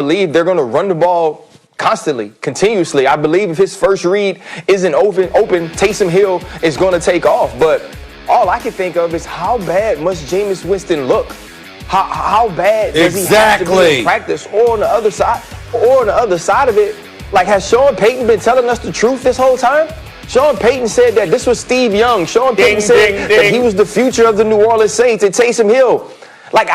believe they're going to run the ball constantly, continuously. I believe if his first read isn't open, Taysom Hill is going to take off. But all I can think of is how bad must Jameis Winston look? How bad does he have to be in practice? Or on the other side of it, like, has Sean Payton been telling us the truth this whole time? Sean Payton said that this was Steve Young. Sean Payton said that he was the future of the New Orleans Saints and Taysom Hill. Like,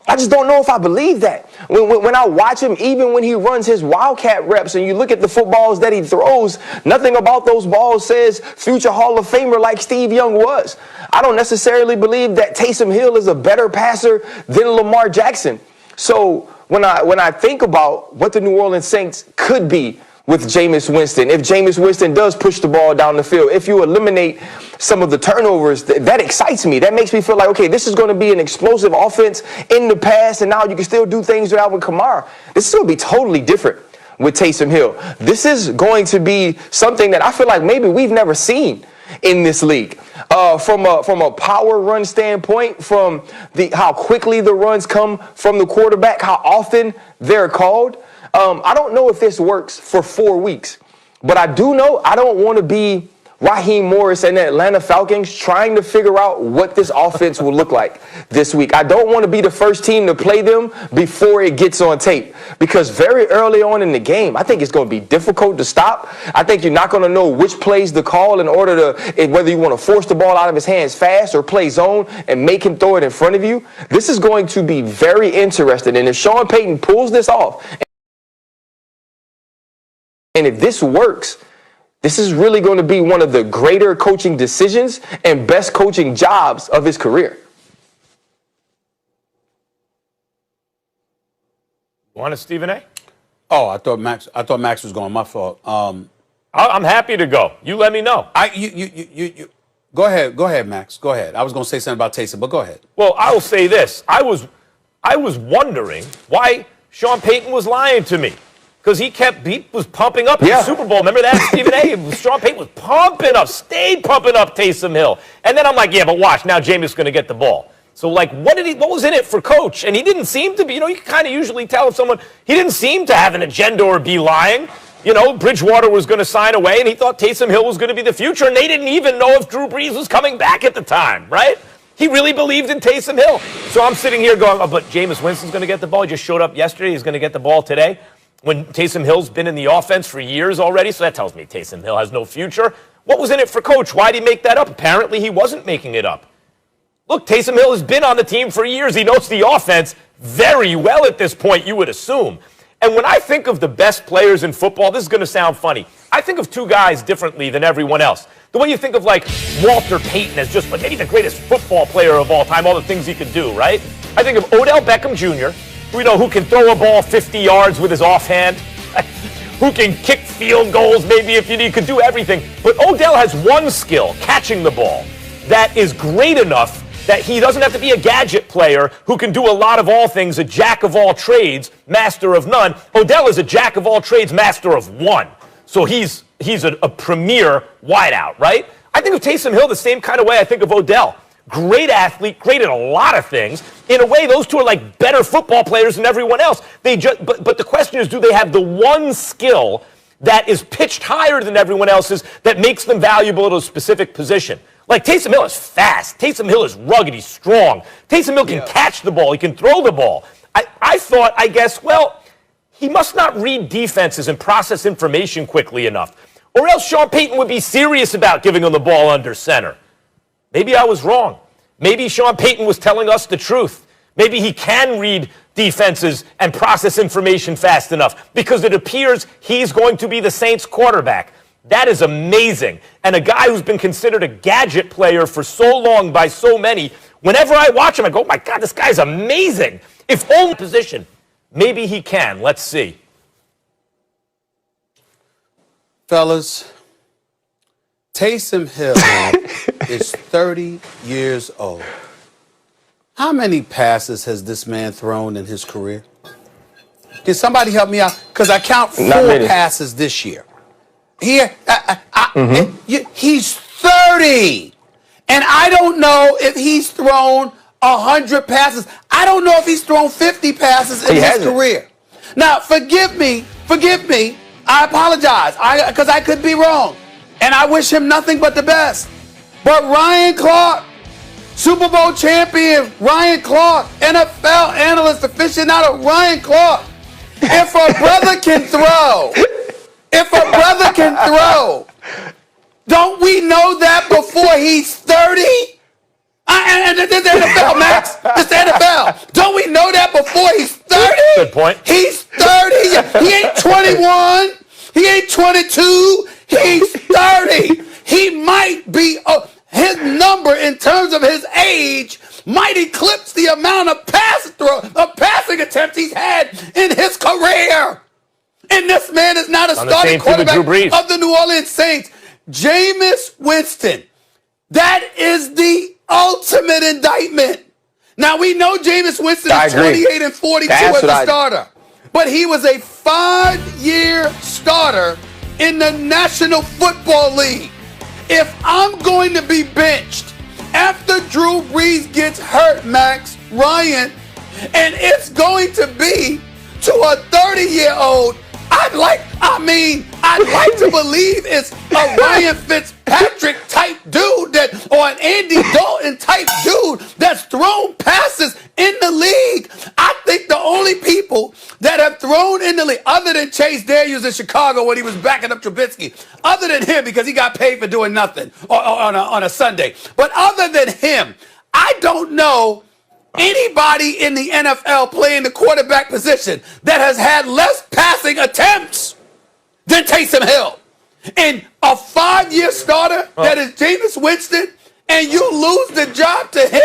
I just don't know if I believe that. When I watch him, even when he runs his Wildcat reps and you look at the footballs that he throws, nothing about those balls says future Hall of Famer like Steve Young was. I don't necessarily believe that Taysom Hill is a better passer than Lamar Jackson. So when I think about what the New Orleans Saints could be with Jameis Winston, if Jameis Winston does push the ball down the field, if you eliminate some of the turnovers, that excites me. That makes me feel like, okay, this is going to be an explosive offense in the past, and now you can still do things with Alvin Kamara. This is going to be totally different with Taysom Hill. This is going to be something that I feel like maybe we've never seen in this league. From a power run standpoint, from how quickly the runs come from the quarterback, how often they're called. I don't know if this works for 4 weeks, but I do know I don't want to be Raheem Morris and the Atlanta Falcons trying to figure out what this offense will look like this week. I don't want to be the first team to play them before it gets on tape, because very early on in the game, I think it's going to be difficult to stop. I think you're not going to know which plays to call in order to, whether you want to force the ball out of his hands fast or play zone and make him throw it in front of you. This is going to be very interesting. And if Sean Payton pulls this off, and if this works, this is really going to be one of the greater coaching decisions and best coaching jobs of his career. Want it, Stephen A? Oh, I thought Max was going. My fault. I'm happy to go. You let me know. You go ahead, Max. Go ahead. I was going to say something about Taysom, but go ahead. Well, I will say this. I was wondering why Sean Payton was lying to me. Because he was pumping up in the Super Bowl. Remember that, Stephen A? Sean Payton was stayed pumping up Taysom Hill. And then I'm like, yeah, but watch, now Jameis is going to get the ball. So, like, what was in it for Coach? And he didn't seem to be, you can kind of usually tell if someone, he didn't seem to have an agenda or be lying. Bridgewater was going to sign away, and he thought Taysom Hill was going to be the future, and they didn't even know if Drew Brees was coming back at the time, right? He really believed in Taysom Hill. So I'm sitting here going, oh, but Jameis Winston's going to get the ball. He just showed up yesterday. He's going to get the ball today. When Taysom Hill's been in the offense for years already, so that tells me Taysom Hill has no future. What was in it for Coach? Why did he make that up? Apparently he wasn't making it up. Look, Taysom Hill has been on the team for years. He knows the offense very well at this point, you would assume. And when I think of the best players in football, this is going to sound funny. I think of two guys differently than everyone else. The way you think of, like, Walter Payton as just maybe the greatest football player of all time, all the things he could do, right? I think of Odell Beckham Jr., who can throw a ball 50 yards with his offhand, who can kick field goals maybe if you need, could do everything. But Odell has one skill, catching the ball, that is great enough that he doesn't have to be a gadget player who can do a lot of all things, a jack of all trades, master of none. Odell is a jack of all trades, master of one. So he's a premier wideout, right? I think of Taysom Hill the same kind of way I think of Odell. Great athlete, great at a lot of things. In a way, those two are like better football players than everyone else. But the question is, do they have the one skill that is pitched higher than everyone else's that makes them valuable at a specific position? Like, Taysom Hill is fast. Taysom Hill is rugged. He's strong. Taysom Hill can catch the ball. He can throw the ball. I thought, well, he must not read defenses and process information quickly enough. Or else Sean Payton would be serious about giving him the ball under center. Maybe I was wrong. Maybe Sean Payton was telling us the truth. Maybe he can read defenses and process information fast enough, because it appears he's going to be the Saints quarterback. That is amazing. And a guy who's been considered a gadget player for so long by so many, whenever I watch him, I go, oh my God, this guy's amazing. If only position, maybe he can. Let's see. Fellas, Taysom Hill is 30 years old. How many passes has this man thrown in his career? Can somebody help me out? Because I count 4 passes this year. He's 30. And I don't know if he's thrown 100 passes. I don't know if he's thrown 50 passes in his career. Now, forgive me. I apologize, because I could be wrong. And I wish him nothing but the best. But Ryan Clark, Super Bowl champion Ryan Clark, NFL analyst aficionado Ryan Clark, if a brother can throw, don't we know that before he's 30? And this is the NFL, Max. This is the NFL. Don't we know that before he's 30? Good point. He's 30. He ain't 21. He ain't 22. He's 30. He might be, his number in terms of his age might eclipse the amount of passing attempts he's had in his career. And this man is not a starting quarterback of the New Orleans Saints. Jameis Winston. That is the ultimate indictment. Now, we know Jameis Winston is 28 and 42 as a starter. But he was a 5-year starter in the National Football League. If I'm going to be benched after Drew Brees gets hurt, Max, Ryan, and it's going to be to a 30-year-old, I'd like to believe it's a Ryan Fitzpatrick type dude or an Andy Dalton type dude that's thrown passes in the league. I think the only people that have thrown in the league, other than Chase Daniels in Chicago when he was backing up Trubisky, other than him because he got paid for doing nothing on a Sunday, but other than him, I don't know anybody in the NFL playing the quarterback position that has had less passing attempts than Taysom Hill. And a 5-year starter that is Jameis Winston, and you lose the job to him?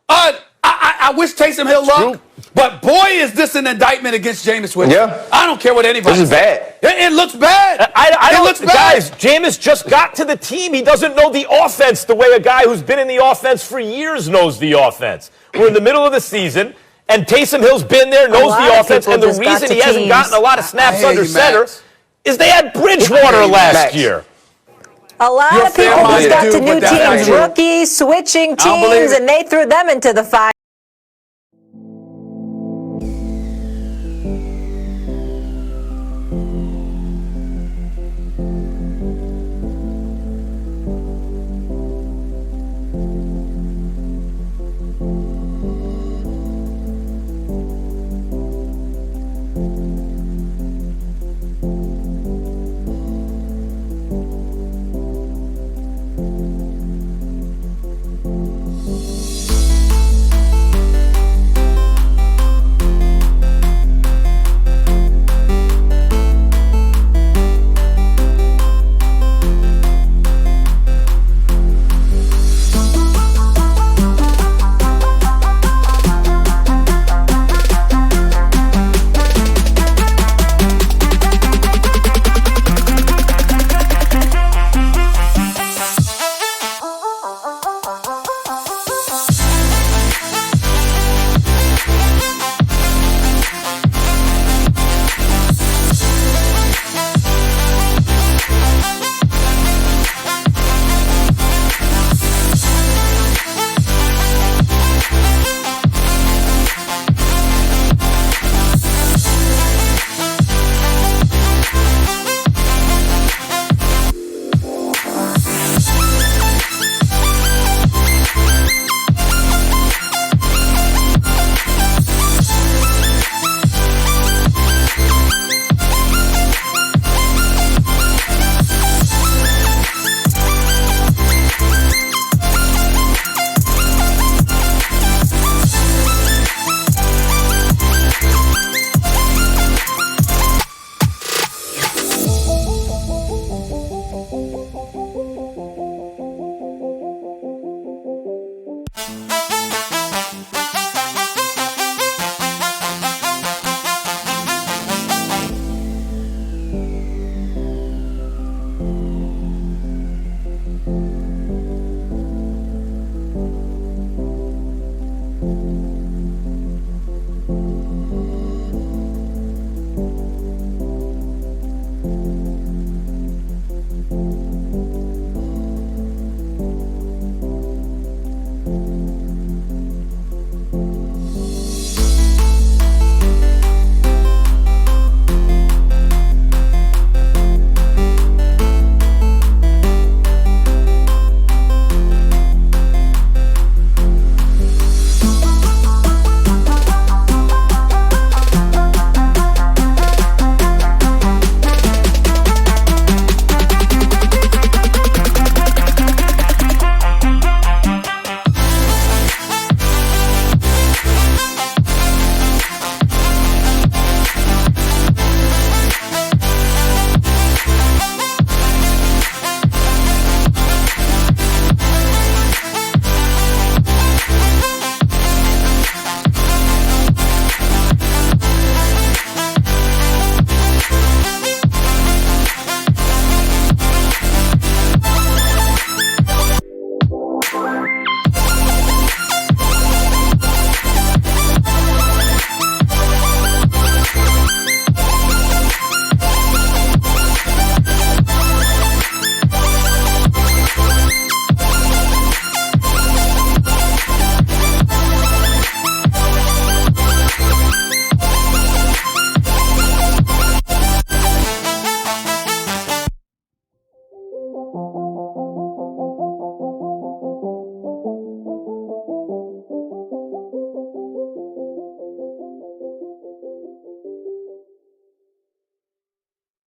I wish Taysom Hill luck, but boy, is this an indictment against Jameis Winston. Yeah. I don't care what anybody says. This is bad. It looks bad. It looks bad. Guys, Jameis just got to the team. He doesn't know the offense the way a guy who's been in the offense for years knows the offense. We're in the middle of the season, and Taysom Hill's been there, knows the offense, and the reason he hasn't gotten a lot of snaps under center is they had Bridgewater last year. A lot of people just got to new teams, rookies, switching teams, and they threw them into the fire.